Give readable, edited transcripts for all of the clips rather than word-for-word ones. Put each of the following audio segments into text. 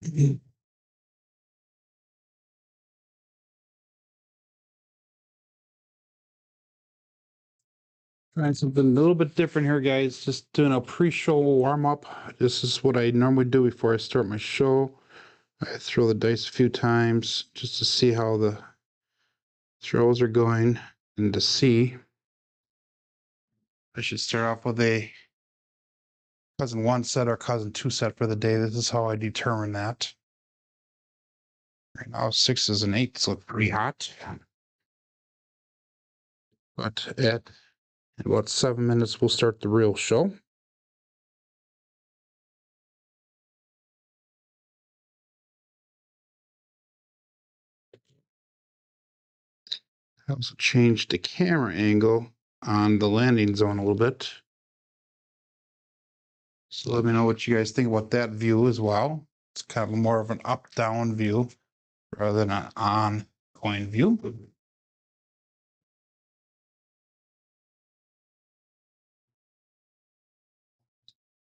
Trying something a little bit different here, guys. Just doing a pre-show warm-up. This is what I normally do before I start my show. I throw the dice a few times just to see how the throws are going and to see. I should start off with a cousin 1 set or cousin 2 set for the day. This is how I determine that. Right now, 6s and 8s look pretty hot. But at about 7 minutes, we'll start the real show. I also changed the camera angle on the landing zone a little bit. So let me know what you guys think about that view as well. It's kind of more of an up-down view rather than an on-coin view.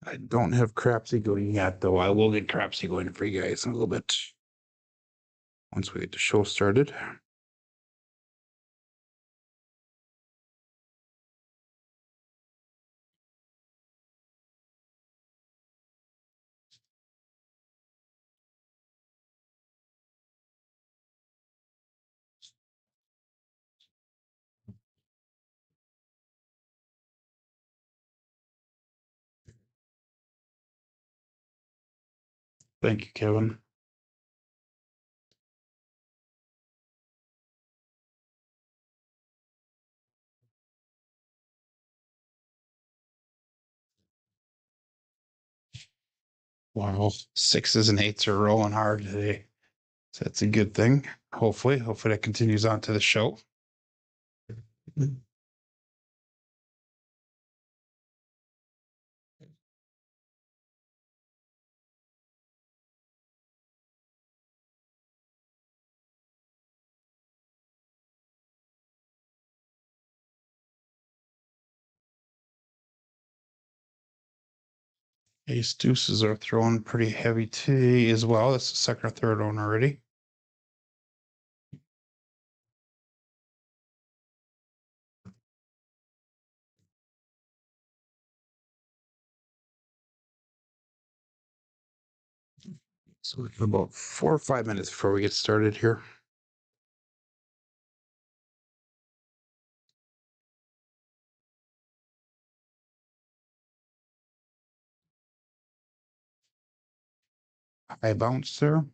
I don't have Crapsee going yet, though. I will get Crapsee going for you guys in a little bit once we get the show started. Thank you, Kevin. Wow, 6s and 8s are rolling hard today. So that's a good thing. Hopefully that continues on to the show. Ace deuces are throwing pretty heavy today as well. That's the second or third one already. So we have about 4 or 5 minutes before we get started here. High bounce there.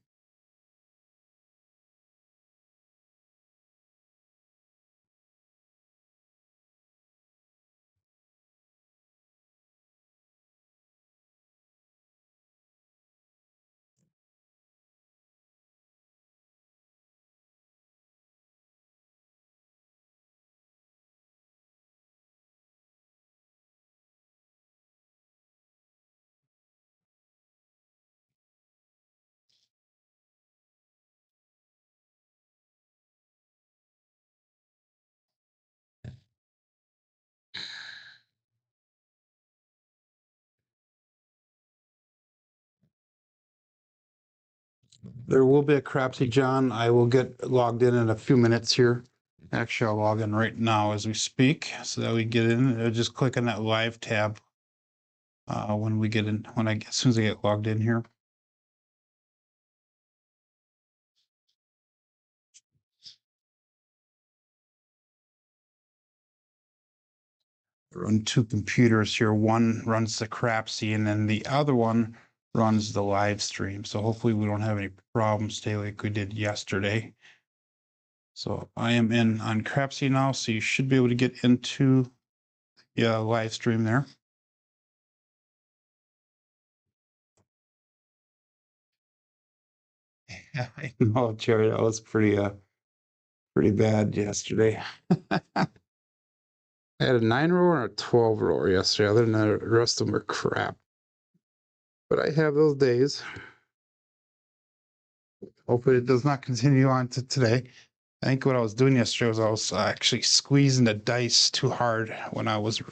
There will be a Crapsee, John. I will get logged in a few minutes here. Actually, I'll log in right now as we speak so that we get in. I'll just click on that live tab when we get in, as soon as I get logged in here. I run 2 computers here. One runs the Crapsee and then the other one runs the live stream. So hopefully we don't have any problems today like we did yesterday. So I am in on Crapsee now, so you should be able to get into the live stream there. Yeah, I know, Jerry, that was pretty bad yesterday. I had a 9-rower and a 12-rower yesterday. Other than that, the rest of them were crap. But I have those days. Hopefully it does not continue on to today. I think what I was doing yesterday was I was actually squeezing the dice too hard when I was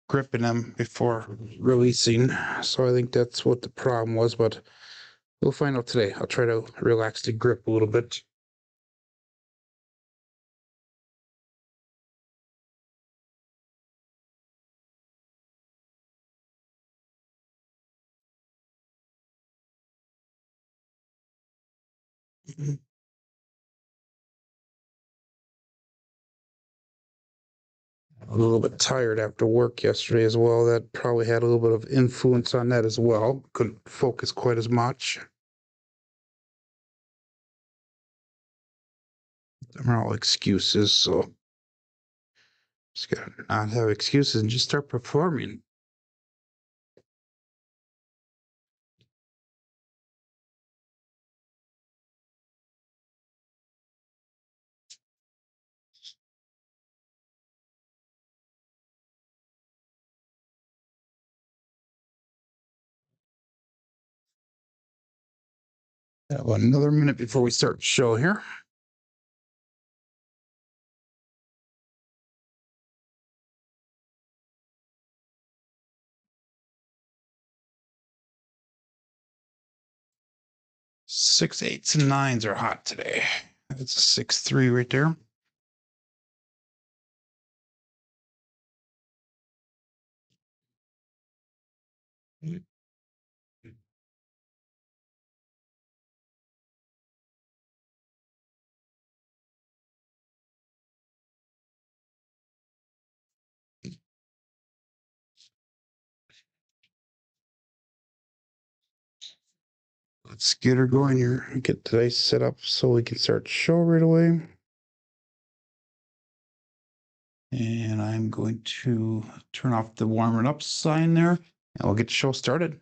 gripping them before releasing. So I think that's what the problem was. But We'll find out today. I'll try to relax the grip a little bit. A little bit tired after work yesterday as well. That probably had a little bit of influence on that as well. Couldn't focus quite as much. Them are all excuses, so just gotta not have excuses and just start performing. About another minute before we start the show here. Six, eights, and nines are hot today. It's a 6-3 right there. Let's get her going here. Get the dice set up so we can start the show right away. And I'm going to turn off the warming up sign there, and we'll get the show started.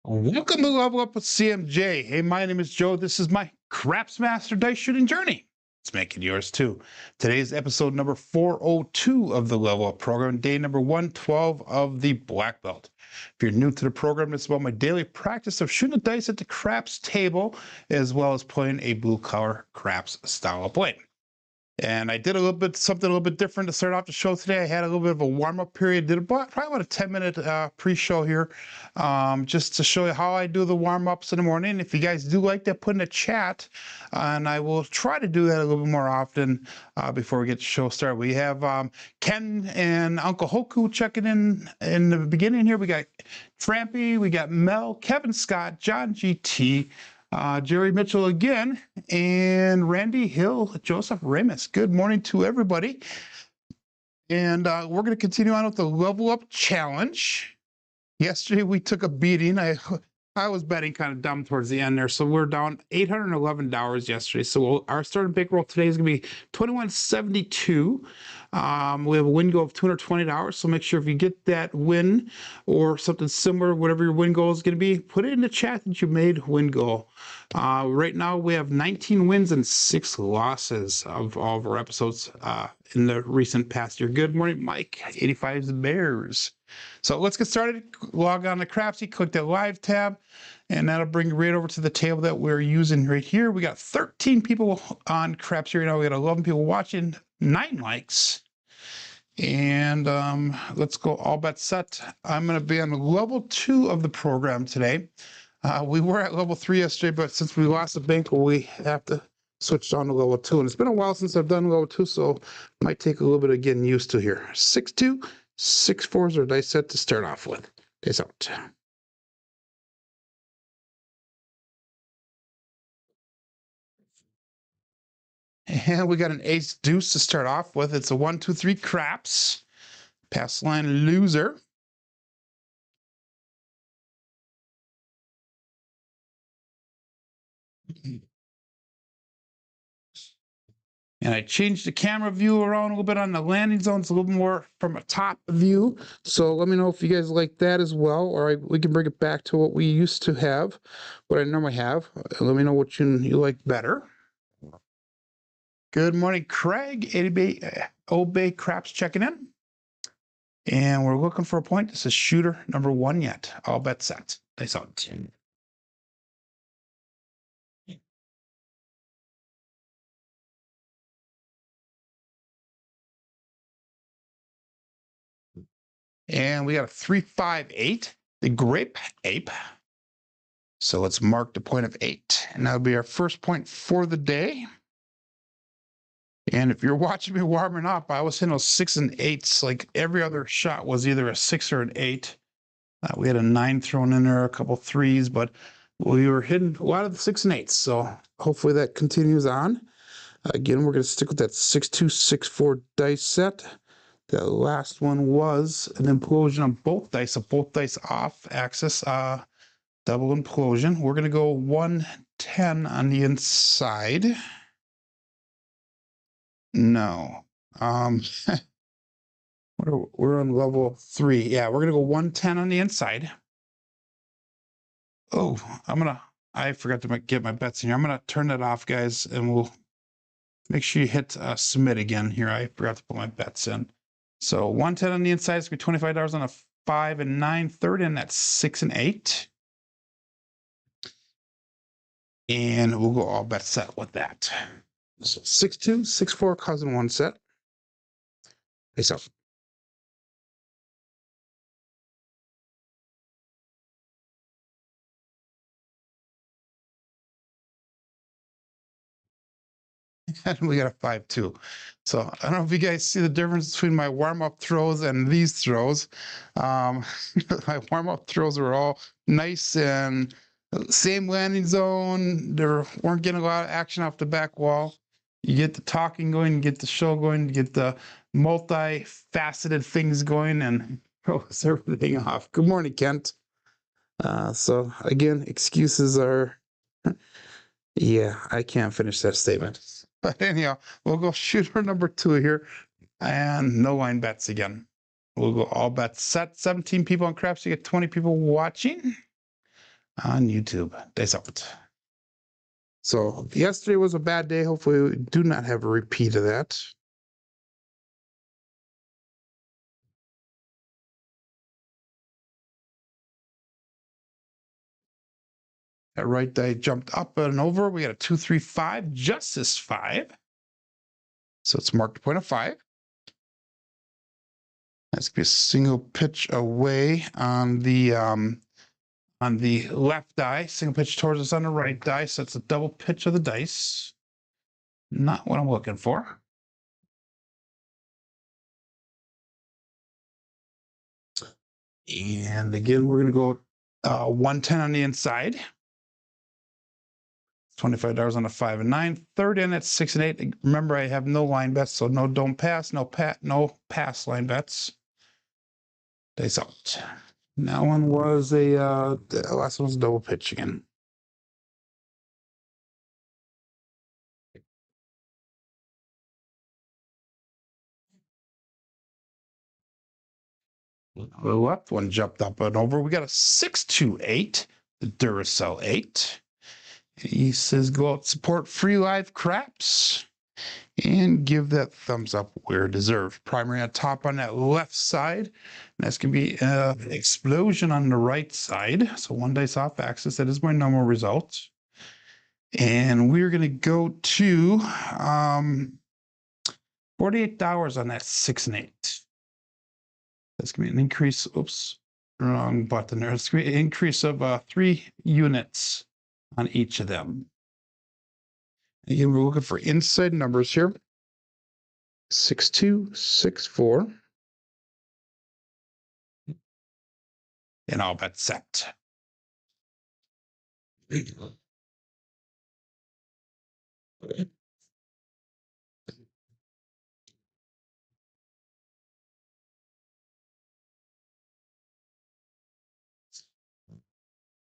Welcome to Level Up with CMJ. Hey, my name is Joe. This is my Craps Master Dice Shooting Journey. Let's make it yours too. Today's episode number 402 of the Level Up program, day number 112 of the Black Belt. If you're new to the program, it's about my daily practice of shooting the dice at the craps table, as well as playing a blue collar craps style of play. And I did something a little bit different to start off the show today. I had a little bit of a warm-up period. Did probably about a 10-minute pre-show here, just to show you how I do the warm-ups in the morning. If you guys do like that, put in a chat, and I will try to do that a little bit more often before we get the show started. We have Ken and Uncle Hoku checking in the beginning here. We got Trampy, we got Mel, Kevin Scott, John GT, Jerry Mitchell again, and Randy Hill, Joseph Ramus. Good morning to everybody. And we're going to continue on with the Level Up Challenge. Yesterday we took a beating. I was betting kind of dumb towards the end there, so we're down $811 yesterday. So our starting bankroll today is going to be $21.72. We have a win goal of $220. So make sure if you get that win or something similar, whatever your win goal is going to be, put it in the chat that you made win goal. Right now we have 19 wins and 6 losses of all of our episodes in the recent past year. Good morning, Mike. 85's Bears. So let's get started. Log on to Crapsee, click that live tab, and that'll bring you right over to the table that we're using right here. We got 13 people on Crapsee right now. We got 11 people watching, 9 likes. And let's go all bets set. I'm going to be on level 2 of the program today. We were at level 3 yesterday, but since we lost the bankroll, we have to switch on to level 2. And it's been a while since I've done level 2, so it might take a little bit of getting used to here. 6-2. 6 4s are dice set to start off with. Dice out. And we got an ace deuce to start off with. It's a 1, 2, 3 craps. Pass line loser. And I changed the camera view around a little bit on the landing zones, a little more from a top view. So let me know if you guys like that as well, or we can bring it back to what we used to have, what I normally have. Let me know what you like better. Good morning, Craig. Obey Craps checking in. And we're looking for a point. This is shooter number 1 yet. All bets set. Nice out. And we got a 358, the grape ape. So let's mark the point of 8. And that'll be our first point for the day. And if you're watching me warming up, I was hitting those 6 and 8s. Like every other shot was either a 6 or an 8. We had a 9 thrown in there, a couple 3s, but we were hitting a lot of the 6 and 8s. So hopefully that continues on. Again, we're going to stick with that 6-2-6-4 dice set. The last one was an implosion on both dice, so both dice off axis, double implosion. We're going to go 110 on the inside. No. We're on level 3. Yeah, we're going to go 110 on the inside. Oh, I forgot to get my bets in here. I'm going to turn that off, guys, and we'll make sure you hit submit again here. I forgot to put my bets in. So 110 on the inside is going to be $25 on a 5 and 9, third in that's 6 and 8. And we'll go all bet set with that. So 6-2, 6-4, cousin 1 set. Face off. And we got a 5-2. So I don't know if you guys see the difference between my warm-up throws and these throws. My warm-up throws were all nice and same landing zone. They weren't getting a lot of action off the back wall. You get the talking going, you get the show going, you get the multi-faceted things going, and throws everything off. Good morning, Kent. So again, excuses are, yeah, I can't finish that statement. But anyhow, we'll go shooter number 2 here, and no line bets again. We'll go all bets set. 17 people on Crapsee. You get 20 people watching on YouTube. Days out. So yesterday was a bad day. Hopefully we do not have a repeat of that. That right die jumped up and over. We got a 2-3-5, justice 5. So it's marked a point of 5. That's gonna be a single pitch away on the left die, single pitch towards us on the right die. So it's a double pitch of the dice. Not what I'm looking for. And again, we're gonna go 110 on the inside. $25 on a 5 and 9. Third in at 6 and 8. Remember, I have no line bets, so no don't pass, no pass line bets. Dice out. That one was the last one was a double pitch again. The left one jumped up and over. We got a 6-2-8, the Duracell 8. He says go out, support free live craps, and give that thumbs up where deserved. Primary on top on that left side. And that's going to be an explosion on the right side. So 1 dice off axis. That is my normal result. And we're going to go to $48 on that 6 and 8. That's going to be an increase. Oops, wrong button there. It's going to be an increase of 3 units on each of them. Again, we're looking for inside numbers here. 6-2, 6-4. And all bet set.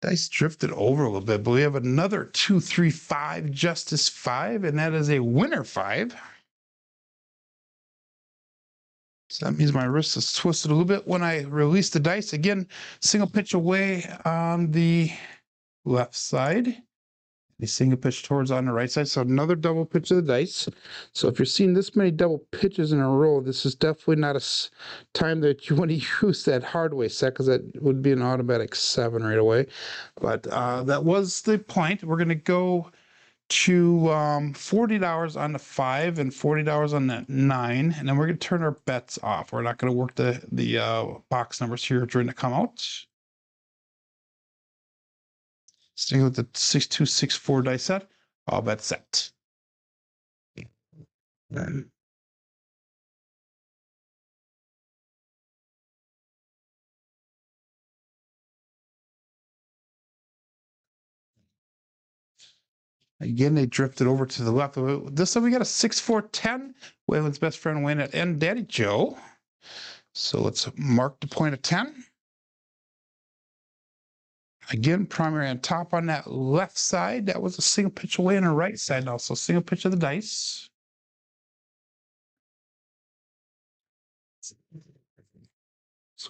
Dice drifted over a little bit, but we have another 2-3-5 justice 5, and that is a winner 5. So that means my wrist is twisted a little bit when I release the dice. Again, single pitch away on the left side. The single pitch towards on the right side. So another double pitch of the dice. So if you're seeing this many double pitches in a row, this is definitely not a time that you want to use that Hardway set, because that would be an automatic 7 right away. But that was the point. We're going to go to $40 on the 5 and $40 on the 9, and then we're going to turn our bets off. We're not going to work the box numbers here during the come out. Sticking with the 6264 dice set, all bets set. Again, they drifted over to the left. This time we got a 6-4-10. Waylon's best friend win at end, Daddy Joe. So let's mark the point of 10. Again, primary on top on that left side. That was a single pitch away on the right side also. Single pitch of the dice. So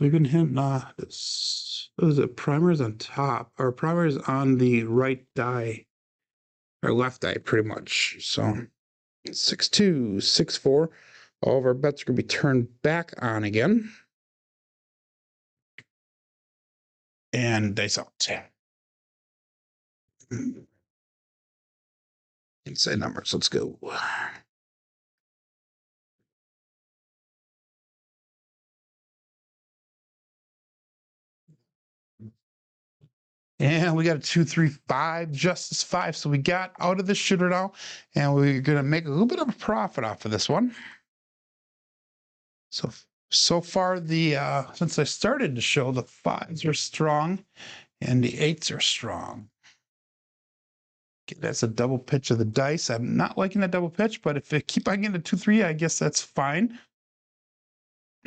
we've been hitting this is it, primers on top, or primers on the right die, or left die pretty much. So 6-2, 6-4. All of our bets are going to be turned back on again. And dice out. Inside numbers, let's go. And we got a 2-3-5, Justice 5. So we got out of the shooter now, and we're going to make a little bit of a profit off of this one. So far, since I started the show, the 5s are strong and the 8s are strong. Okay, that's a double pitch of the dice. I'm not liking that double pitch, but if it keep on getting a 2-3, I guess that's fine.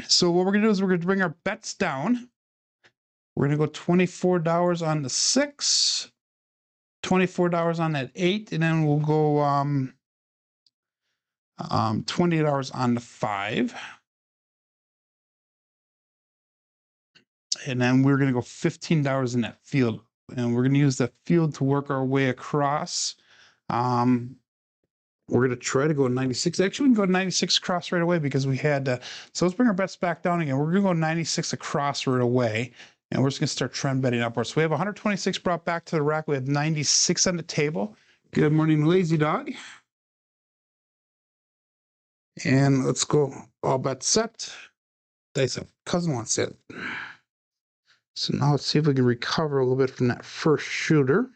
So what we're going to do is we're going to bring our bets down. We're going to go $24 on the 6, $24 on that 8, and then we'll go $20 on the 5. And then we're going to go $15 in that field. And we're going to use that field to work our way across. We're going to try to go 96. Actually, we can go 96 across right away because we had, so let's bring our bets back down again. We're going to go 96 across right away. And we're just going to start trend betting upwards. So we have 126 brought back to the rack. We have 96 on the table. Good morning, Lazy Dog. And let's go all bets set. Dice up. Cousin wants it. So now let's see if we can recover a little bit from that first shooter.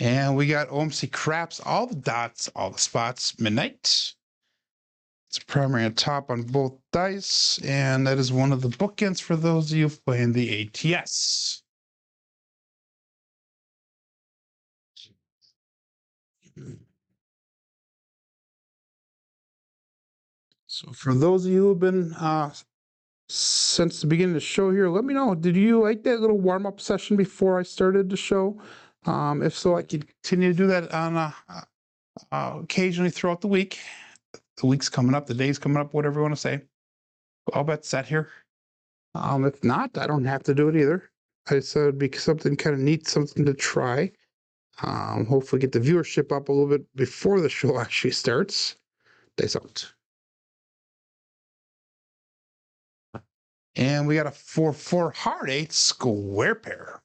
And we got OMC Craps, all the dots, all the spots, midnight. It's primary on top on both dice, and that is one of the bookends for those of you playing the ATS. So for those of you who have been since the beginning of the show here, let me know, did you like that little warm-up session before I started the show? If so, I could continue to do that on occasionally throughout the week. The week's coming up, the day's coming up, whatever you want to say. All bets set here. If not, I don't have to do it either. I said it'd be something kind of neat, something to try. Hopefully get the viewership up a little bit before the show actually starts. Dice out. And we got a 4-4 hard 8 square pair.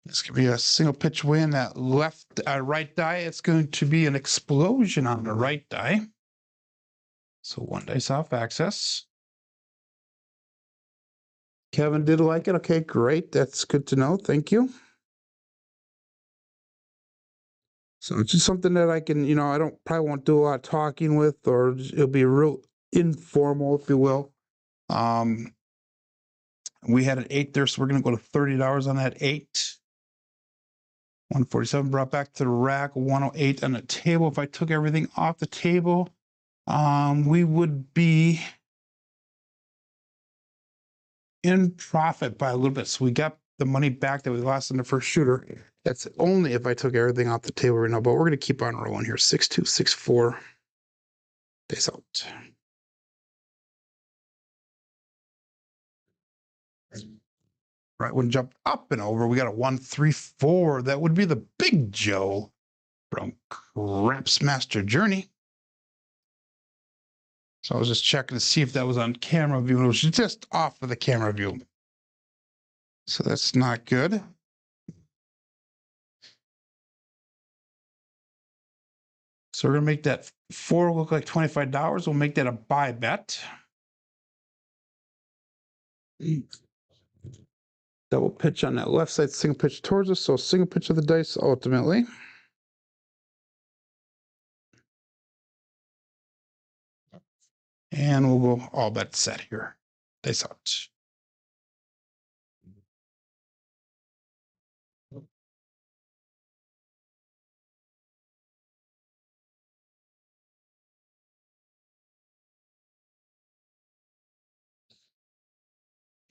This could be a single pitch win that left right die. It's going to be an explosion on the right die. So one dice off access. Kevin did like it. Okay, great. That's good to know. Thank you. So it's just something that I can, I probably won't do a lot of talking with, or it'll be real informal, if you will. We had an 8 there, so we're going to go to $30 on that 8. 147 brought back to the rack, 108 on the table. If I took everything off the table, we would be in profit by a little bit. So we got the money back that we lost in the first shooter. That's only if I took everything off the table right now, but we're going to keep on rolling here. 6264 days out. Right when jumped up and over, we got a 134. That would be the Big Joe from Craps Master Journey. So I was just checking to see if that was on camera view. It was just off of the camera view. So that's not good. So we're going to make that 4 look like $25. We'll make that a buy bet. Double pitch on that left side, single pitch towards us. So single pitch of the dice ultimately. And we'll go all bet set here. Dice out.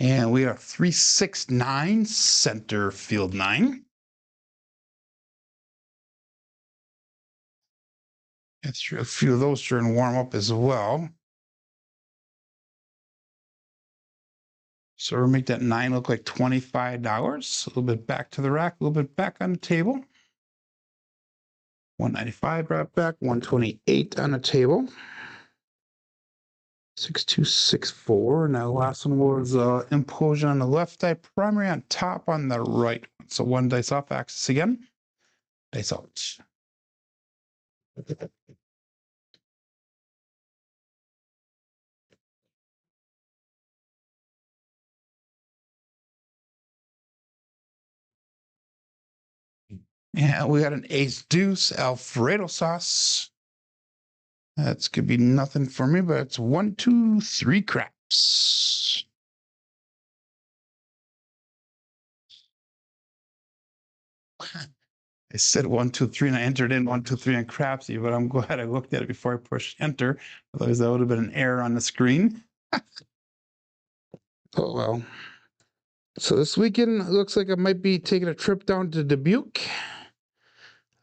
And we are 369 center field 9. And through a few of those during warm up as well. So we'll make that 9 look like $25. A little bit back to the rack, a little bit back on the table. 195 brought back, 128 on the table. 6264. Now, the last one was implosion on the left die, primary on top on the right. So one dice off axis again. Dice out. And we got an ace deuce Alfredo sauce. That's gonna be nothing for me, but it's 1, 2, 3 craps. I said 1, 2, 3, and I entered in 1, 2, 3 on Crapsee, but I'm glad I looked at it before I pushed enter. Otherwise, that would have been an error on the screen. Oh well. So this weekend it looks like I might be taking a trip down to Dubuque.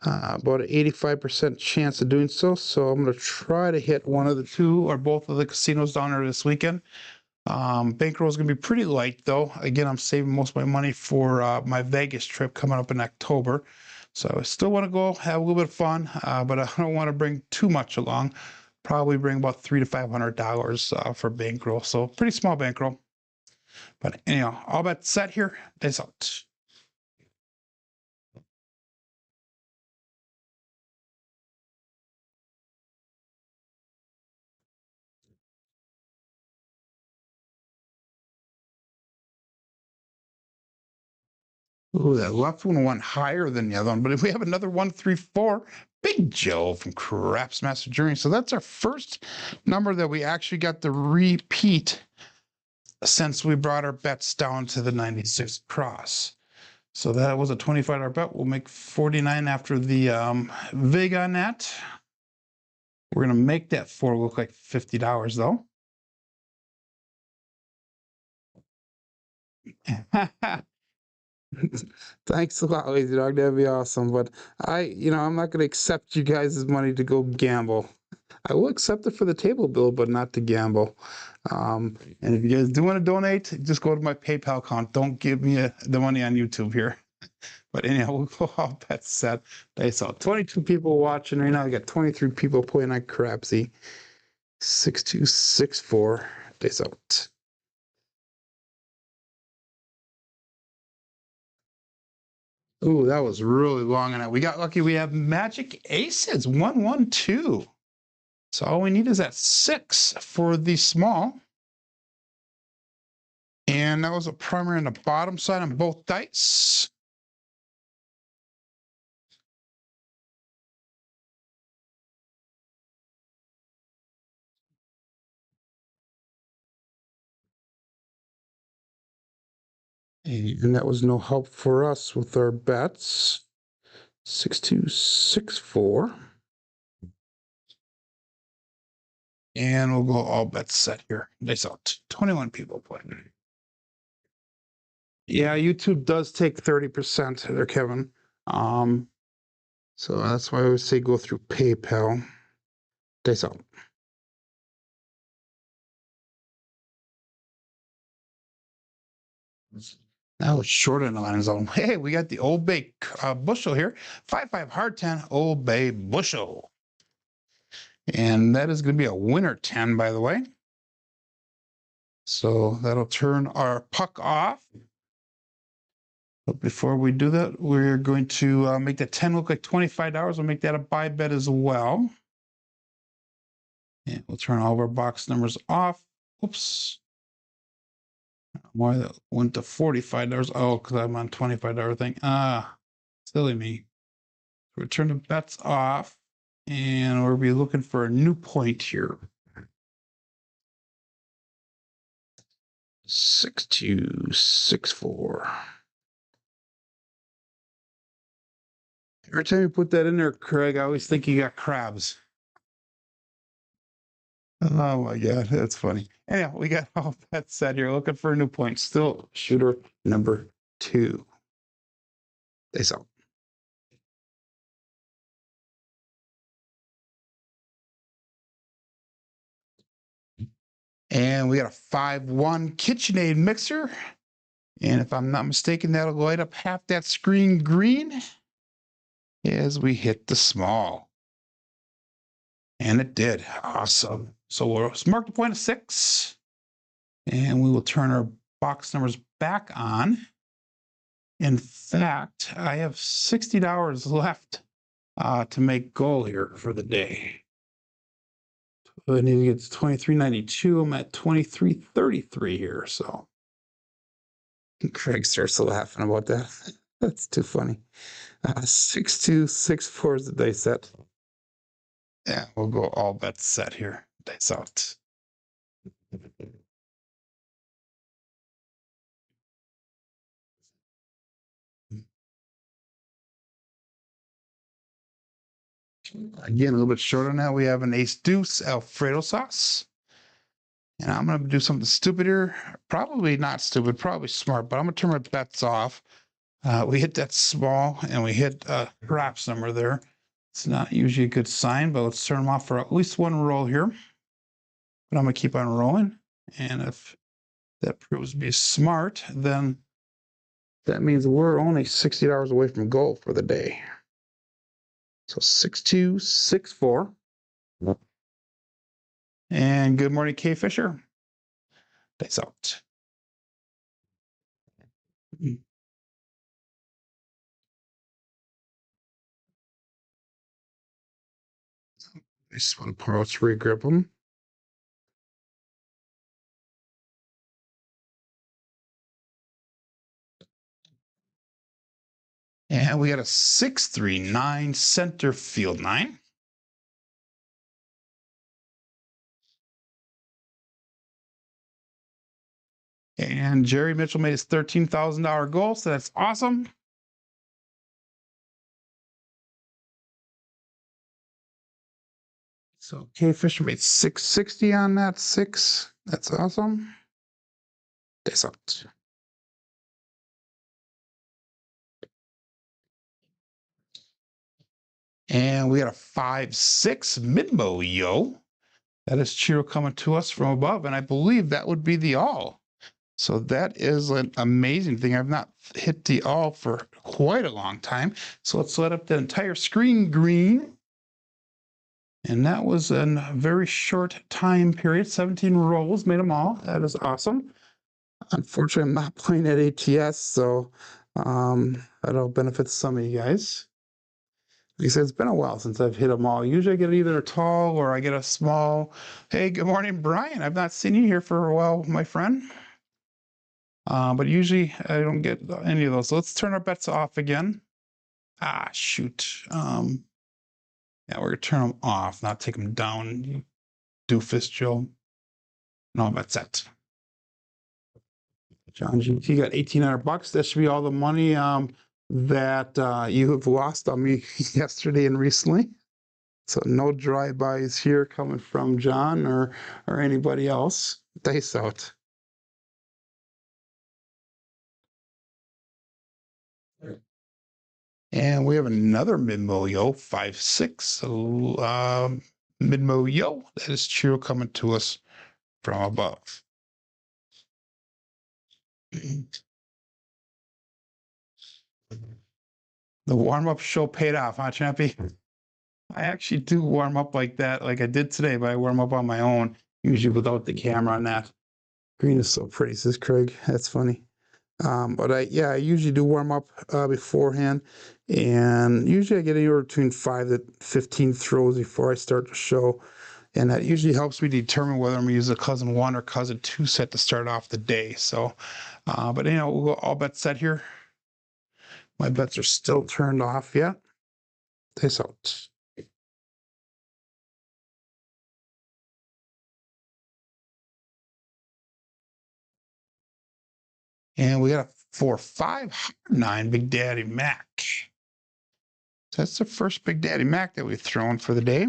About an 85% chance of doing so. So I'm going to try to hit one of the two or both of the casinos down there this weekend. Bankroll is going to be pretty light, though. Again, I'm saving most of my money for my Vegas trip coming up in October. So I still want to go have a little bit of fun, but I don't want to bring too much along. Probably bring about $300 to $500 for bankroll. So pretty small bankroll. But anyhow, all bet set here. Dice out. Ooh, that left one went higher than the other one. But if we have another 134, Big Joe from Craps Master Journey. So that's our first number that we actually got to repeat since we brought our bets down to the 96 cross. So that was a $25 bet. We'll make 49 after the vig on that. We're going to make that 4 look like $50 though. Thanks a lot, Lazy Dog. That'd be awesome. But I'm not going to accept you guys' money to go gamble. I will accept it for the table bill, but not to gamble. And if you guys do want to donate, just go to my PayPal account. Don't give me the money on YouTube here. But anyhow, we'll go all bets set. I saw 22 people watching right now. I got 23 people playing on Crapsee. 6264. Days out. Ooh, that was really long. And we got lucky. We have magic aces. 112. So all we need is that 6 for the small. And that was a primary on the bottom side on both dice. And that was no help for us with our bets. 6264. And we'll go all bets set here. Nice out. 21 people playing. Yeah, YouTube does take 30% there, Kevin. So that's why I always say go through PayPal. Nice out. Now it's short in the line zone. Hey, we got the Old Bay bushel here. 5-5 hard 10 Old Bay bushel. And that is going to be a winner 10, by the way. So that'll turn our puck off. But before we do that, we're going to make the 10 look like $25. We'll make that a buy bet as well. And we'll turn all of our box numbers off. Oops. Why that went to $45? Oh, because I'm on $25 thing. Silly me. So we turn the bets off, and we'll be looking for a new point here. 6264. Every time you put that in there, Craig, I always think you got crabs. Oh my God, that's funny. Anyhow, we got all that set here. Looking for a new point. Still shooter number 2. They sell. And we got a 5-1 KitchenAid mixer. And if I'm not mistaken, that'll light up half that screen green as we hit the small. And it did. Awesome. So we'll mark the point of 6. And we will turn our box numbers back on. In fact, I have $60 left to make goal here for the day. So I need to get to 23.92. I'm at 23.33 here. So Craig starts laughing about that. That's too funny. 6264 is the dice set. Yeah, we'll go all bets set here. Dice out. Again, a little bit short on that. We have an ace deuce Alfredo sauce. And I'm going to do something stupid here. Probably not stupid, probably smart, but I'm going to turn my bets off. We hit that small and we hit a craps number there. It's not usually a good sign, but let's turn them off for at least one roll here. But I'm going to keep on rolling. And if that proves to be smart, then that means we're only $60 away from goal for the day. So 6264. And good morning, K. Fisher. Dice out. I just want to pour out 3, grip them. And we got a 639 center field 9. And Jerry Mitchell made his $13,000 goal, so that's awesome. So K Fisher made 660 on that 6. That's awesome. That's out. And we got a 5-6 mid-mo, yo. That is Chiro coming to us from above, and I believe that would be the all. So that is an amazing thing. I've not hit the all for quite a long time. So let's light up the entire screen green. And that was a very short time period. 17 rolls, made them all. That is awesome. Unfortunately, I'm not playing at ATS, so that'll benefit some of you guys. Like I said, it's been a while since I've hit them all. Usually I get either a tall or I get a small. Hey, good morning, Brian. I've not seen you here for a while, my friend. But usually I don't get any of those. So let's turn our bets off again. Ah, shoot. Yeah, we're gonna turn them off, not take them down. You doofus, Joe. No, that's it. John GT got $1,800. That should be all the money. that you have lost on me yesterday and recently. So no drive-bys here coming from John or anybody else. Dice out. And we have another mid-mo-yo, 5-6 mid-mo-yo. That is Chiro coming to us from above. The warm-up show paid off, huh, Champy? I actually do warm up like that, like I did today, but I warm up on my own, usually without the camera on that. Green is so pretty, says Craig. That's funny. But I usually do warm up beforehand, and usually I get anywhere between 5 to 15 throws before I start the show, and that usually helps me determine whether I'm going to use a cousin 1 or cousin 2 set to start off the day. So, but we'll go all bets set here. My bets are still turned off yet. This out. And we got a 4-5 9 Big Daddy Mac. So that's the first Big Daddy Mac that we've thrown for the day.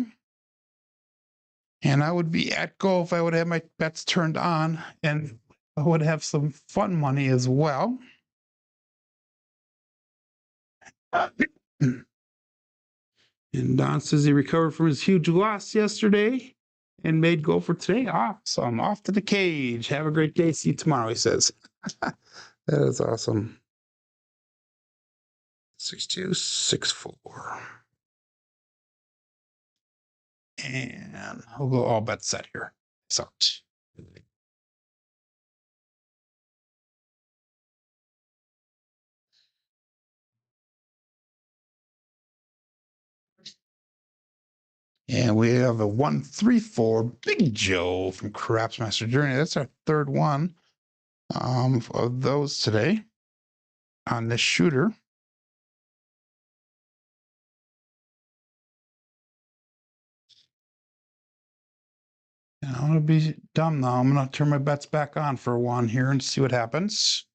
And I would be at go if I would have my bets turned on, and I would have some fun money as well. And Don says he recovered from his huge loss yesterday and made go for today. Awesome. Off to the cage. Have a great day. See you tomorrow, he says. That is awesome. 6264. And we'll go all bets set here. So. And we have a 134 Big Joe from Crapsee Master Journey. That's our third one of those today on this shooter. And I'm going to be dumb now. I'm going to turn my bets back on for one here and see what happens.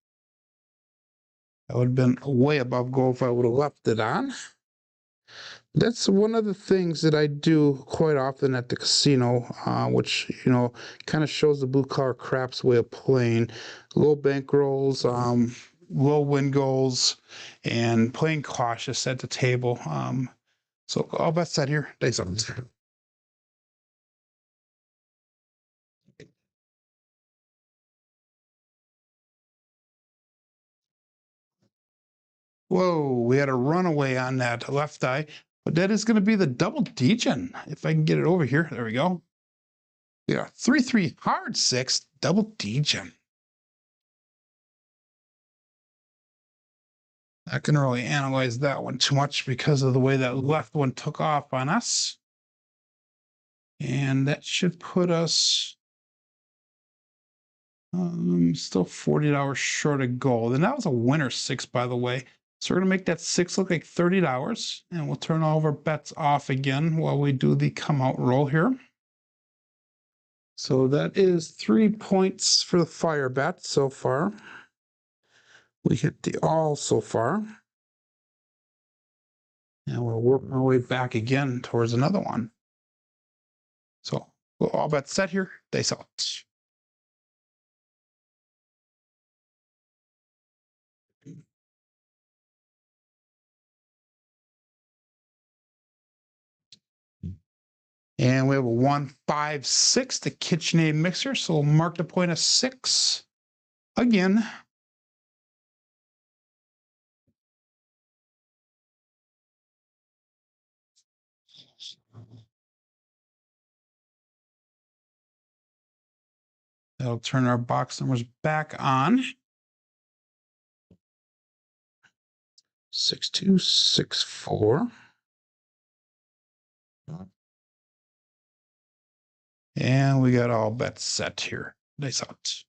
That would have been way above goal if I would have left it on. That's one of the things that I do quite often at the casino, which, kind of shows the blue collar craps way of playing. Low bankrolls, low win goals, and playing cautious at the table. So all bets set here. Dice up. Whoa, we had a runaway on that left eye, but that is going to be the double degen. If I can get it over here. There we go. Yeah, 3-3 hard 6 double degen. Not going to really analyze that one too much because of the way that left one took off on us. And that should put us still $40 short of gold. And that was a winner 6, by the way. So we're going to make that 6 look like $30. And we'll turn all of our bets off again while we do the come out roll here. So that is 3 points for the fire bet so far. We hit the all so far. And we're working our way back again towards another one. So we'll all bets set here. Dice out. And we have a 1-5-6, the KitchenAid mixer. So we'll mark the point of 6 again. That'll turn our box numbers back on. 6264. And we got all bets set here. Nice out.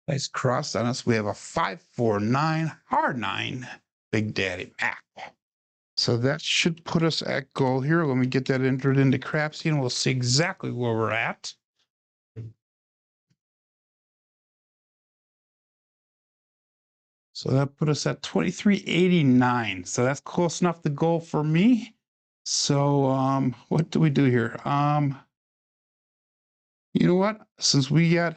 Nice cross on us. We have a 5-4-9 hard 9 Big Daddy Mac. So that should put us at goal here. Let me get that entered into Crapsee and we'll see exactly where we're at. So that put us at 2389. So that's close enough to goal for me. So what do we do here? You know what? Since we got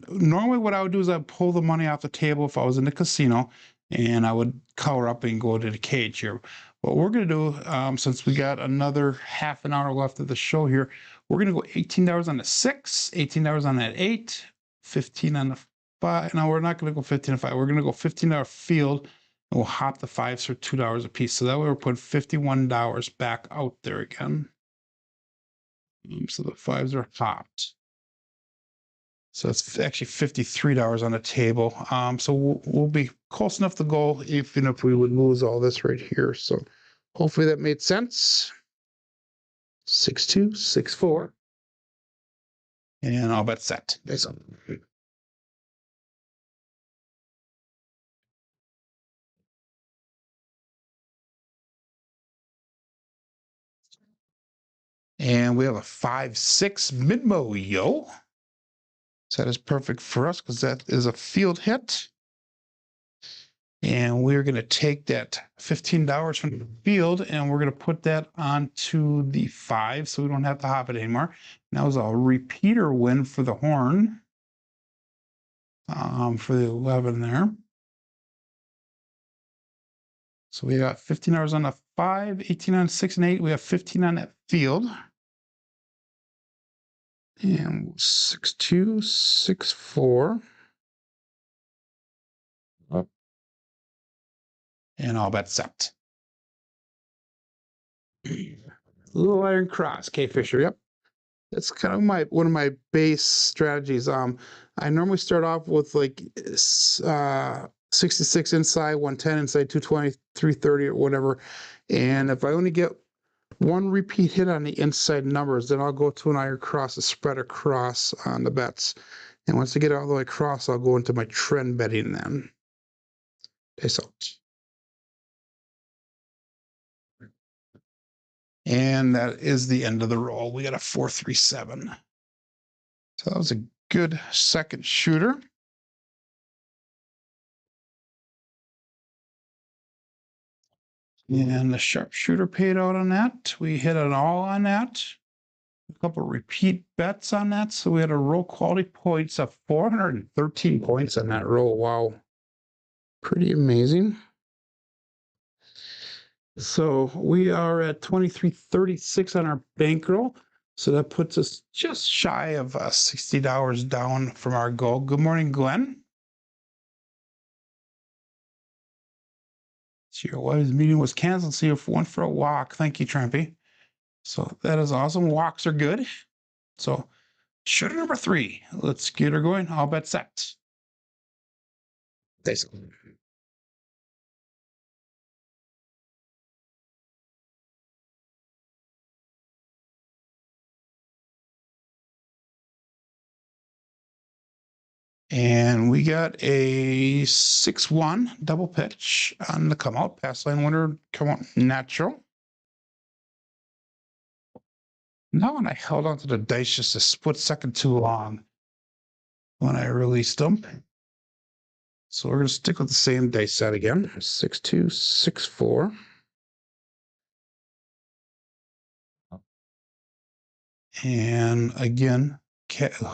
normally what I would do is I'd pull the money off the table if I was in the casino and I would color up and go to the cage here. What we're going to do, since we got another half an hour left of the show here, we're going to go $18 on the 6, $18 on that 8, 15 on the 5. No, we're not going to go 15 on 5. We're going to go $15 field and we'll hop the 5s for $2 a piece. So that way we're putting $51 back out there again. So the 5s are hopped. So it's actually $53 on the table. So we'll be close enough to goal, even if we would lose all this right here. So hopefully that made sense. 6-2, 6-4. And I'll bet set. And we have a 5-6 mid-mo, yo. So that is perfect for us because that is a field hit. And we're going to take that $15 from the field and we're going to put that onto the 5 so we don't have to hop it anymore. And that was a repeater win for the horn. For the 11 there. So we got $15 on the 5, 18 on 6 and 8. We have 15 on that field. And 6-2, 6-4. Up. And all bet set. Little iron cross, K Fisher. Yep. That's kind of one of my base strategies. I normally start off with like 66 inside, 110 inside, 220, 330 or whatever. And if I only get one repeat hit on the inside numbers, then I'll go to an iron cross to spread across on the bets. And once I get all the way across, I'll go into my trend betting then. Peace out. And that is the end of the roll. We got a 4-3-7. So that was a good second shooter. And the sharpshooter paid out on that. We hit an all on that. A couple repeat bets on that. So we had a roll quality points of 413 points on that roll. Wow. Pretty amazing. So we are at 2336 on our bankroll. So that puts us just shy of $60 down from our goal. Good morning, Glenn. So your wife's meeting was canceled, so you went for a walk. Thank you, Trampy. So that is awesome. Walks are good. So shooter number 3. Let's get her going. I'll bet set. Basically. And we got a 6-1 double pitch on the come out. Pass line winner, come out natural. Now when I held onto the dice just a split second too long when I released them. So we're going to stick with the same dice set again. 6-2, 6-4. And again,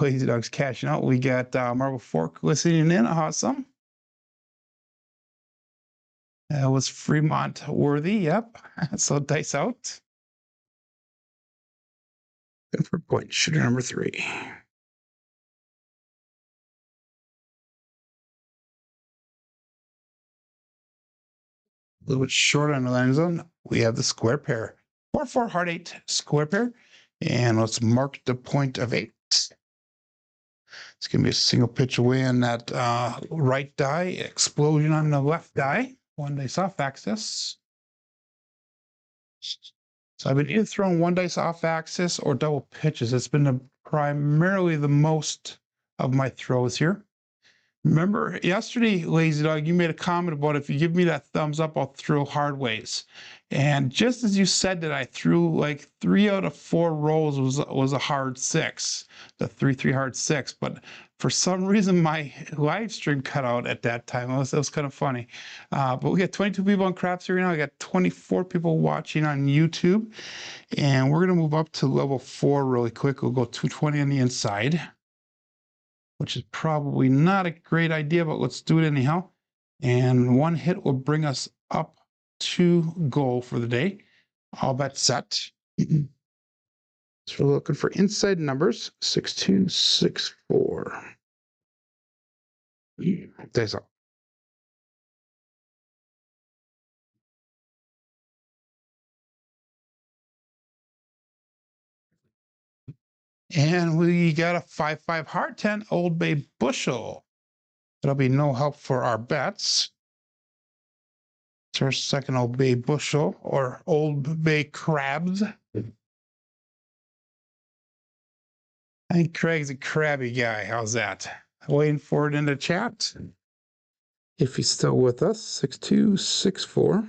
Lazy Dog's cashing out. We got Marble Fork listening in. Awesome. That was Fremont worthy. Yep. So dice out. And for point shooter number 3. A little bit short on the land zone. We have the square pair. 4-4 heart 8 square pair. And let's mark the point of 8. It's going to be a single pitch away on that right die. Explosion on the left die. One dice off axis. So I've been either throwing one dice off axis or double pitches. It's been primarily the most of my throws here. Remember yesterday, Lazy Dog, you made a comment about if you give me that thumbs up, I'll throw hard ways. And just as you said that, I threw like 3 out of 4 rolls was a hard 6, the 3-3 hard 6. But for some reason, my live stream cut out at that time. It was kind of funny. But we got 22 people on Crapsee right now. I got 24 people watching on YouTube. And we're going to move up to level 4 really quick. We'll go 220 on the inside, which is probably not a great idea, but let's do it anyhow. And 1 hit will bring us up to goal for the day. All bets set. So we're looking for inside numbers, 6264. That's all. And we got a 5-5 hard 10 Old Bay bushel. That'll be no help for our bets. It's our second Old Bay bushel or Old Bay crabs. I think Craig's a crabby guy. How's that? Waiting for it in the chat. If he's still with us, 6264.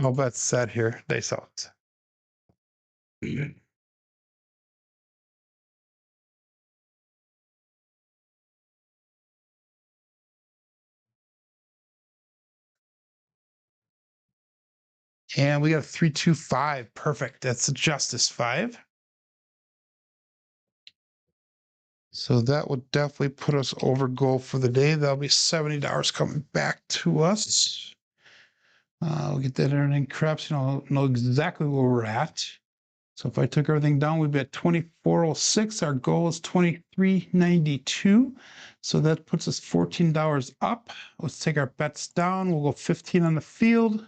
All bets set here. They saw it. And we got a 325. Perfect. That's a justice 5. So that would definitely put us over goal for the day. That'll be $70 coming back to us. We'll get that in Crapsee. I'll know exactly where we're at. So if I took everything down, we'd be at 2406. Our goal is 2392. So that puts us $14 up. Let's take our bets down. We'll go 15 on the field.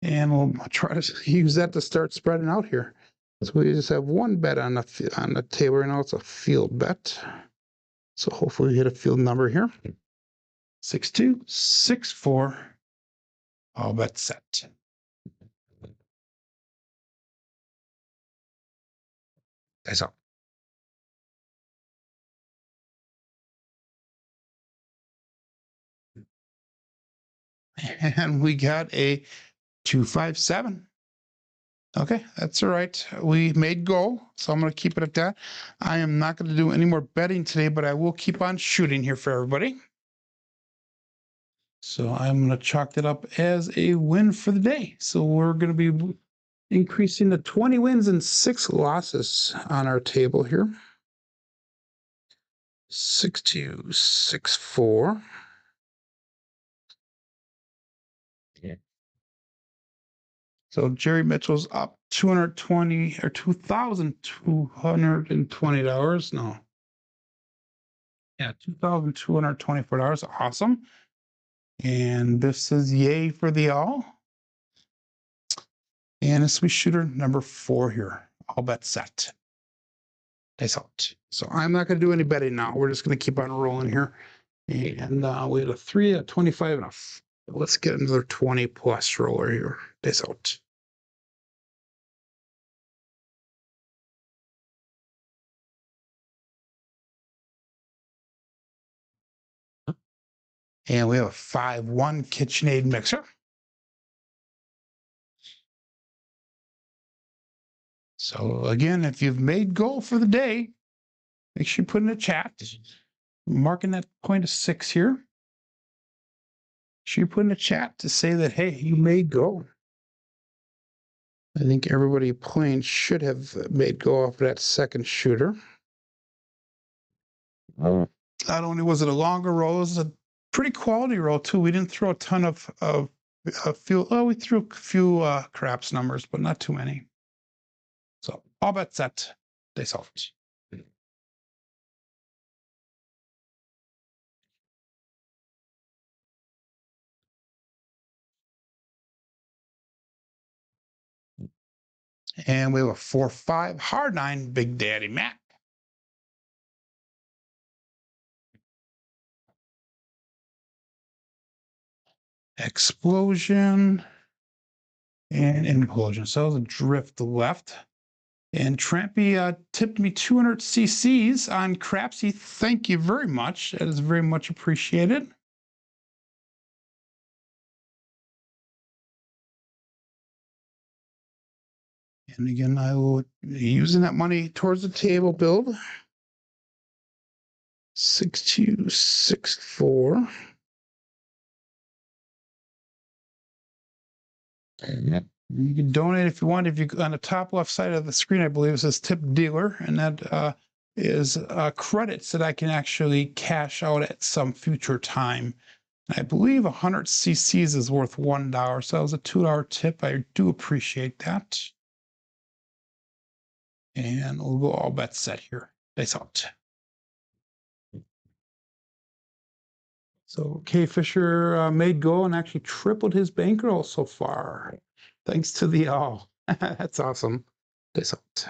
And we'll try to use that to start spreading out here. So we just have 1 bet on the table right now. It's a field bet. So hopefully we hit a field number here. 6264. All bets set. That's all. And we got a 257. Okay, that's all right. We made goal, so I'm going to keep it at that. I am not going to do any more betting today, but I will keep on shooting here for everybody. So I'm going to chalk it up as a win for the day. So we're going to be increasing to 20 wins and 6 losses on our table here. 6264. So Jerry Mitchell's up 220 or $2,220. No. Yeah, $2,224. Awesome. And Biff says yay for the all. And this we shooter number 4 here. All bets set. That's out. So I'm not going to do any betting now. We're just going to keep on rolling here. And we had a 3, a 25, and a let's get another 20 plus roller here. That's out. And we have a 5-1 KitchenAid mixer. So again, if you've made goal for the day, make sure you put in the chat. Marking that point of 6 here. Make sure you put in the chat to say that, hey, you made goal. I think everybody playing should have made go off that second shooter. Not only was it a longer roll, it was a pretty quality roll too. We didn't throw a ton of few. Oh, we threw a few craps numbers, but not too many. So all bets set. They solved. And we have a 4-5 hard 9 Big Daddy Mac. Explosion. and implosion. So that was a drift left. And Trampy tipped me 200 cc's on Crapsee. Thank you very much. That is very much appreciated. And again, I will be using that money towards the table build. 6264. You can donate if you want. If you on the top left side of the screen, I believe it says tip dealer, and that is credits that I can actually cash out at some future time. I believe 100 cc's is worth $1, so that was a $2 tip. I do appreciate that. And we'll go all bets set here. Dice out. So K Fisher made go and actually tripled his bankroll so far, thanks to the all. That's awesome. Dice out.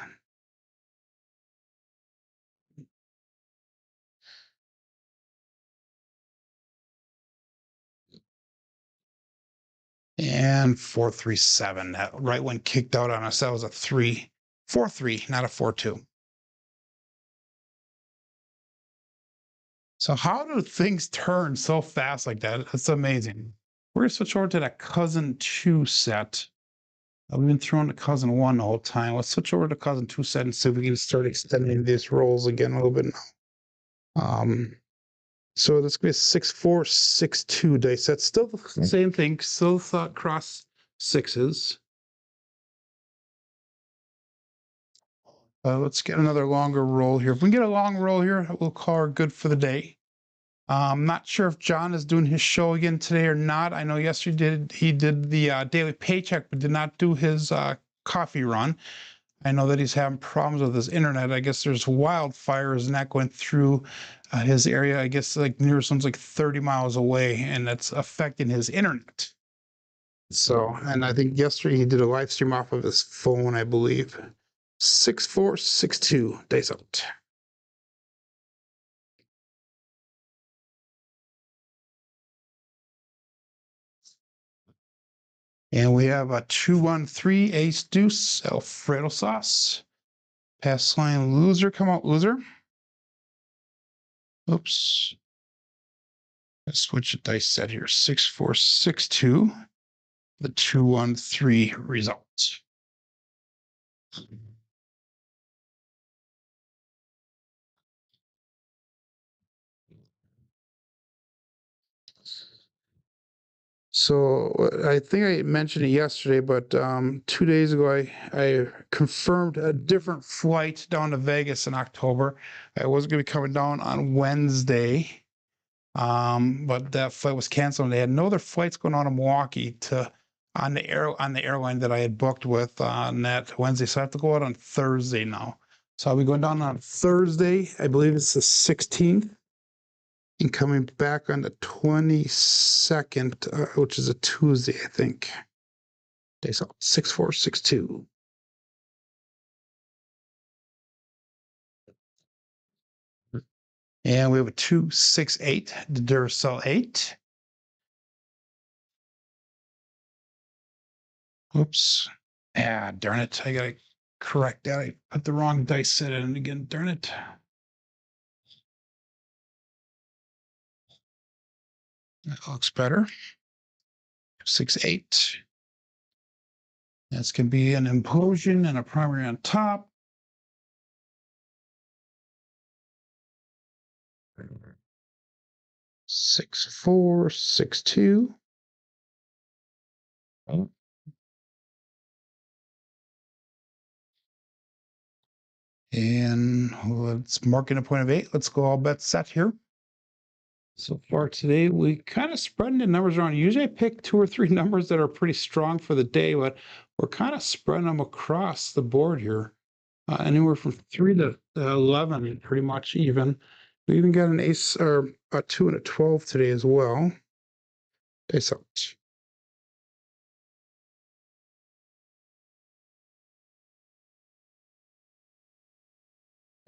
And 437. That right one kicked out on us. That was a 4-3, not a 4-2. So how do things turn so fast like that? It's amazing. We're gonna switch over to that cousin 2 set. We've been throwing the cousin 1 the whole time. Let's switch over to cousin 2 set and see if we can start extending these rolls again a little bit now. So this could be a 6-4-6-2 dice. That's still the same thing. Still cross sixes. Let's get another longer roll here. If we can get a long roll here, we'll call her good for the day. I'm not sure if John is doing his show again today or not. I know yesterday he did the daily paycheck, but did not do his coffee run. I know that he's having problems with his internet. I guess there's wildfires and that going through his area. I guess like nearest one's like 30 miles away, and that's affecting his internet. So, and I think yesterday he did a live stream off of his phone, I believe. 6-4-6-2, dice out. And we have a 2-1-3 ace deuce Alfredo sauce. Pass line loser, come out loser. Oops. Let's switch the dice set here. 6-4-6-2. The 2-1-3 result. So I think I mentioned it yesterday, but 2 days ago I confirmed a different flight down to Vegas in October. I was going to be coming down on Wednesday, but that flight was canceled. And they had no other flights going on to Milwaukee on the airline that I had booked with on that Wednesday. So I have to go out on Thursday now. So I'll be going down on Thursday. I believe it's the 16th. And coming back on the 22nd, which is a Tuesday, I think. Days out 6-4-6-2. And we have a 2-6-8, the Duracell 8. Oops. Ah, darn it. I gotta correct that. I put the wrong dice set in again. Darn it. That looks better. 6-8. That's going to be an implosion and a primary on top. 6-4-6-2. Oh. And let's mark in a point of 8. Let's go all bets set here. So far today, we kind of spreading the numbers around. Usually I pick 2 or 3 numbers that are pretty strong for the day, but we're kind of spreading them across the board here. Anywhere from 3 to 11, pretty much even. We even got an ace or a 2 and a 12 today as well. Ace out.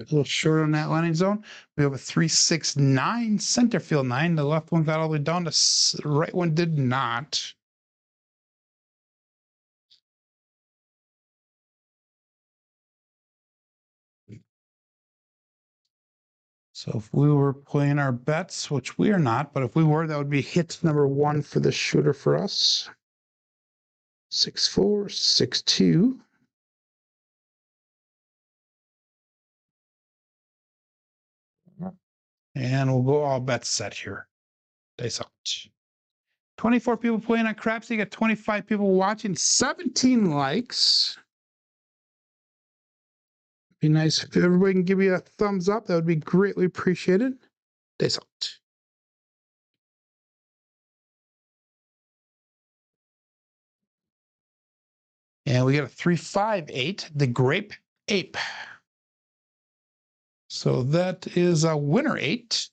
A little short on that landing zone. We have a 3-6-9 center field 9. The left one got all the way down. The right one did not. So if we were playing our bets, which we are not, but if we were, that would be hit number 1 for the shooter for us. 6-4, 6-2. And we'll go all bets set here. Dice out. 24 people playing on Crapsee. You got 25 people watching, 17 likes. Be nice if everybody can give me a thumbs up. That would be greatly appreciated. Dice out. And we got a 3-5-8, the Grape Ape. So that is a winner 8.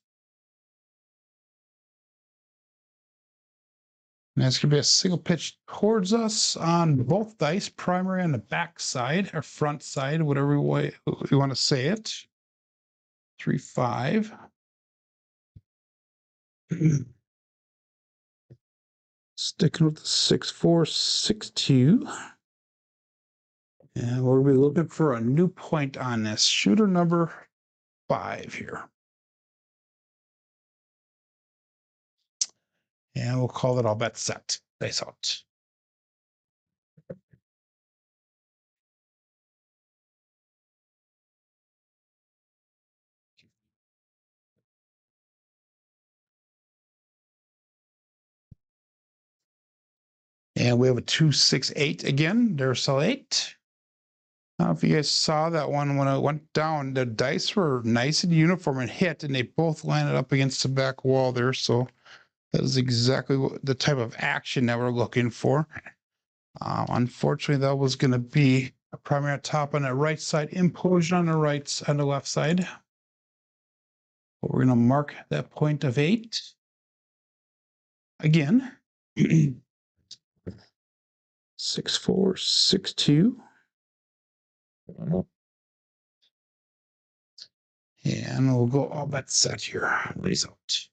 And that's going to be a single pitch towards us on both dice, primary on the back side or front side, whatever way you want to say it. 3-5. Sticking with the 6-4, 6-2. And we'll be looking for a new point on this. Shooter number 5 here. And we'll call it all bets set. Dice out. And we have a 2-6-8 again. There's 8. I don't know if you guys saw that one when it went down. The dice were nice and uniform and hit, and they both landed up against the back wall there. So that is exactly the type of action that we're looking for. Unfortunately, that was going to be a primary top on the right side, implosion on the left side. But we're going to mark that point of 8 again. 6-4, 6-2. And we'll go all bets set here. Result.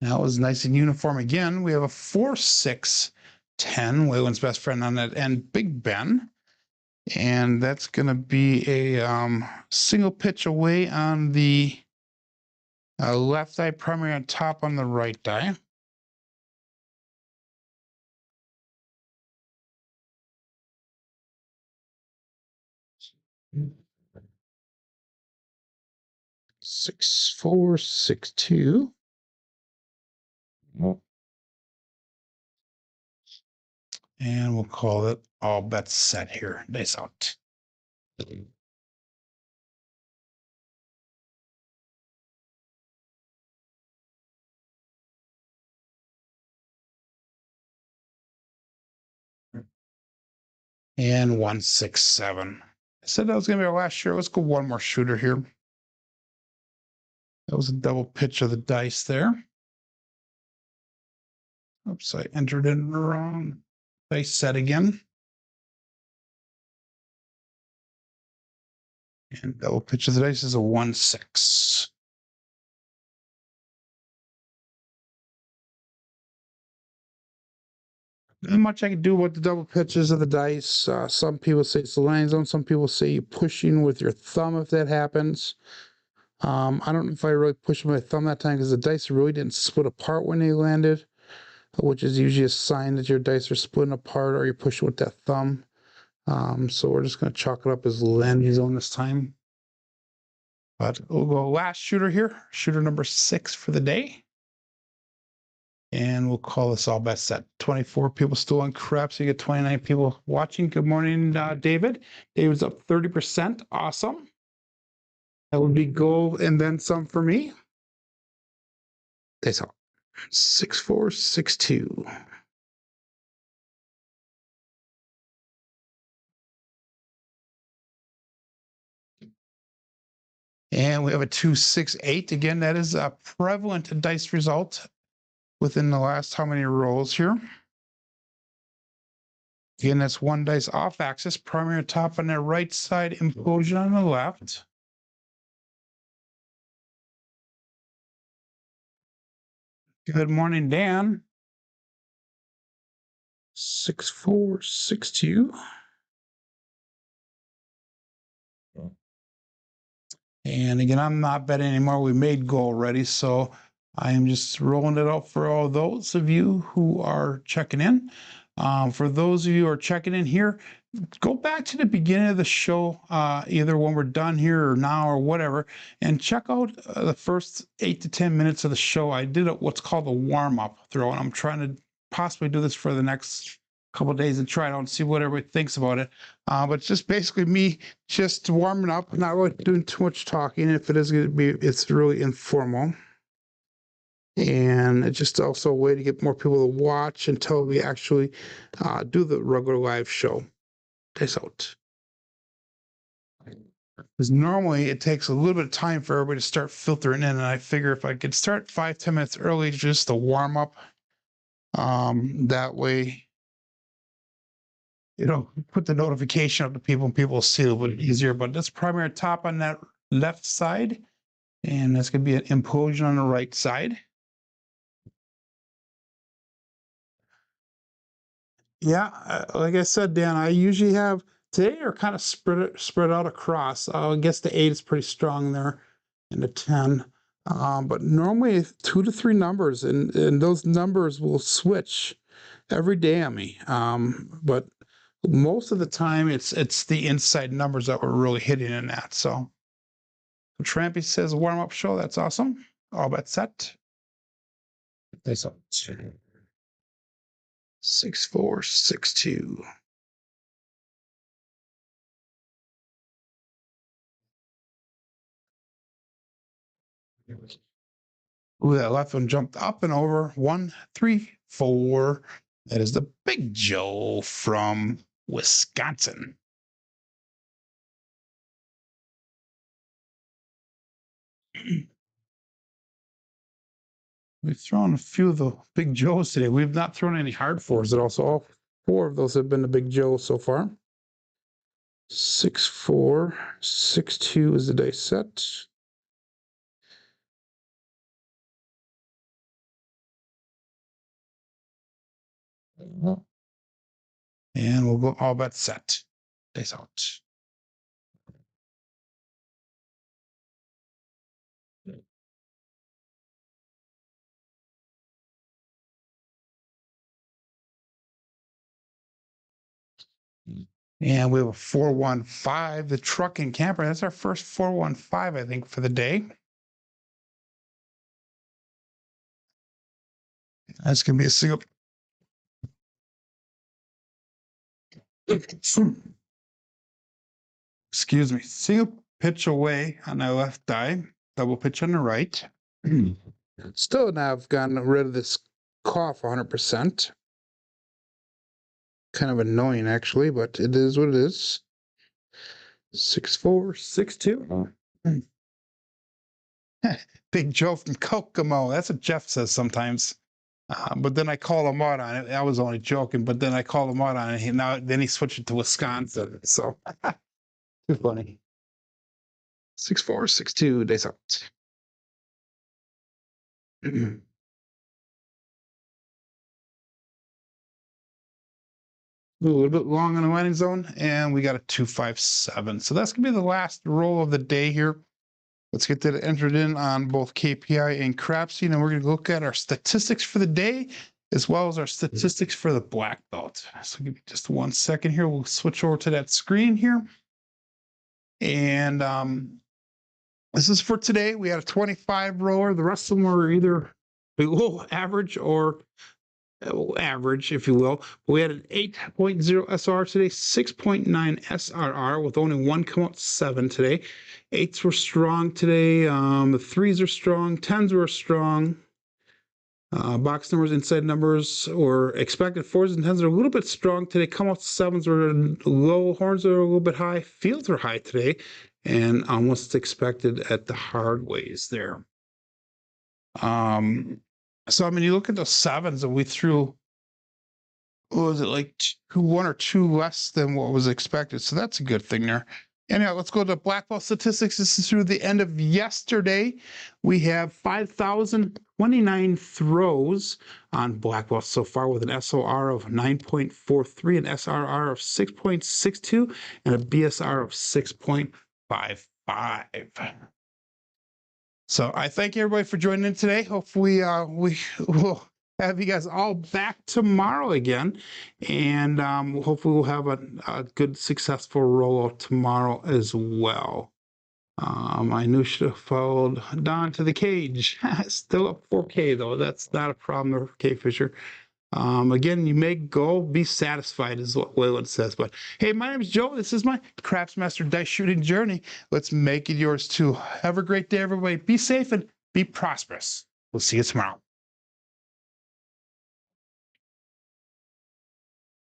That was nice and uniform again. We have a 4-6-10, Waylon's best friend on that, and Big Ben. And that's going to be a single pitch away on the left eye, primary on top on the right eye. Six, 4, 6-2. And we'll call it all bets set here. Dice out. And 1-6-7. I said that was going to be our last share. Let's go one more shooter here. That was a double pitch of the dice there. Oops, I entered in the wrong dice set again. And double pitch of the dice is a 1-6. Not much I can do with the double pitches of the dice. Some people say it's the line zone. Some people say you're pushing with your thumb if that happens. I don't know if I really pushed with my thumb that time because the dice really didn't split apart when they landed, which is usually a sign that your dice are splitting apart or you're pushing with that thumb. So we're just going to chalk it up as landing zone this time. But we'll go last shooter here, shooter number 6 for the day. And we'll call this all best set. 24 people still on Crapsee. So you get 29 people watching. Good morning, David. David's up 30%. Awesome. That would be gold and then some for me. That's all. 6-4, 6-2. And we have a 2-6-8. Again, that is a prevalent dice result within the last how many rolls here. Again, that's one dice off axis, primary top on the right side, implosion on the left. Good morning, Dan. 6462. And again, I'm not betting anymore. We made go already, so I am just rolling it out for all those of you who are checking in. For those of you who are checking in here, go back to the beginning of the show, either when we're done here or now or whatever, and check out the first 8 to 10 minutes of the show. I did what's called a warm-up throw, and I'm trying to possibly do this for the next couple of days and try it out and see what everybody thinks about it. But it's just basically me just warming up, not really doing too much talking. If it is going to be, it's really informal. And it's just also a way to get more people to watch until we actually do the regular live show. Peace out. Because normally it takes a little bit of time for everybody to start filtering in, and I figure if I could start 5-10 minutes early just to warm up, that way, put the notification up to people and people will see it a little bit easier. But that's primary top on that left side, and that's going to be an implosion on the right side. Yeah, like I said, Dan, I usually have today are kind of spread out across. I guess the 8 is pretty strong there, and the 10. But normally 2 to 3 numbers, and those numbers will switch every day on me. But most of the time, it's the inside numbers that we're really hitting in that. So, Trampy says warm up show. That's awesome. All bet set. That's up. 6462. Ooh, that left one jumped up and over. 1, 3, 4. That is the Big Joe from Wisconsin. We've thrown a few of the Big Joes today. We've not thrown any hard fours at all. So all 4 of those have been the Big Joe so far. 6462 is the dice set. And we'll go all bet set. Dice out. And we have a 415, the truck and camper. That's our first 415, I think, for the day. That's going to be a single. Excuse me. Single pitch away on the left die, double pitch on the right. Still not gotten rid of this cough 100%. Kind of annoying, actually, but it is what it is. 6462. Big Joe from Kokomo. That's what Jeff says sometimes. But then I call him out on it. I was only joking, but then I called him out on it. Then he switched it to Wisconsin. So too funny. 6462 days out. A little bit long on the landing zone, and we got a 257. So that's gonna be the last roll of the day here. Let's get that entered in on both KPI and Crapsee, and we're gonna look at our statistics for the day, as well as our statistics for the black belt. So give me just 1 second here. We'll switch over to that screen here. And this is for today. We had a 25 roller. The rest of them were either below average or average, if you will. We had an 8.0 SR today, 6.9 SRR with only one come out 7 today. 8s were strong today. The 3s are strong. 10s were strong. Box numbers, inside numbers, or expected 4s and 10s are a little bit strong today. Come out 7s were low. Horns are a little bit high. Fields were high today, and almost expected at the hardways there. So, I mean, you look at the 7s that we threw, what was it, like 1 or 2 less than what was expected. So that's a good thing there. Anyhow, let's go to black belt statistics. This is through the end of yesterday. We have 5,000 29 throws on Blackwell so far with an SOR of 9.43, an SRR of 6.62, and a BSR of 6.55. So I thank everybody for joining in today. Hopefully we will have you guys all back tomorrow again, and hopefully we'll have a good successful rollout tomorrow as well. I knew should have followed Don to the cage. Still up 4K though. That's not a problem, K Fisher. Again, you may go be satisfied is what Waylon says. But hey, my name is Joe. This is my Craps Master Dice Shooting Journey. Let's make it yours too. Have a great day, everybody. Be safe and be prosperous. We'll see you tomorrow.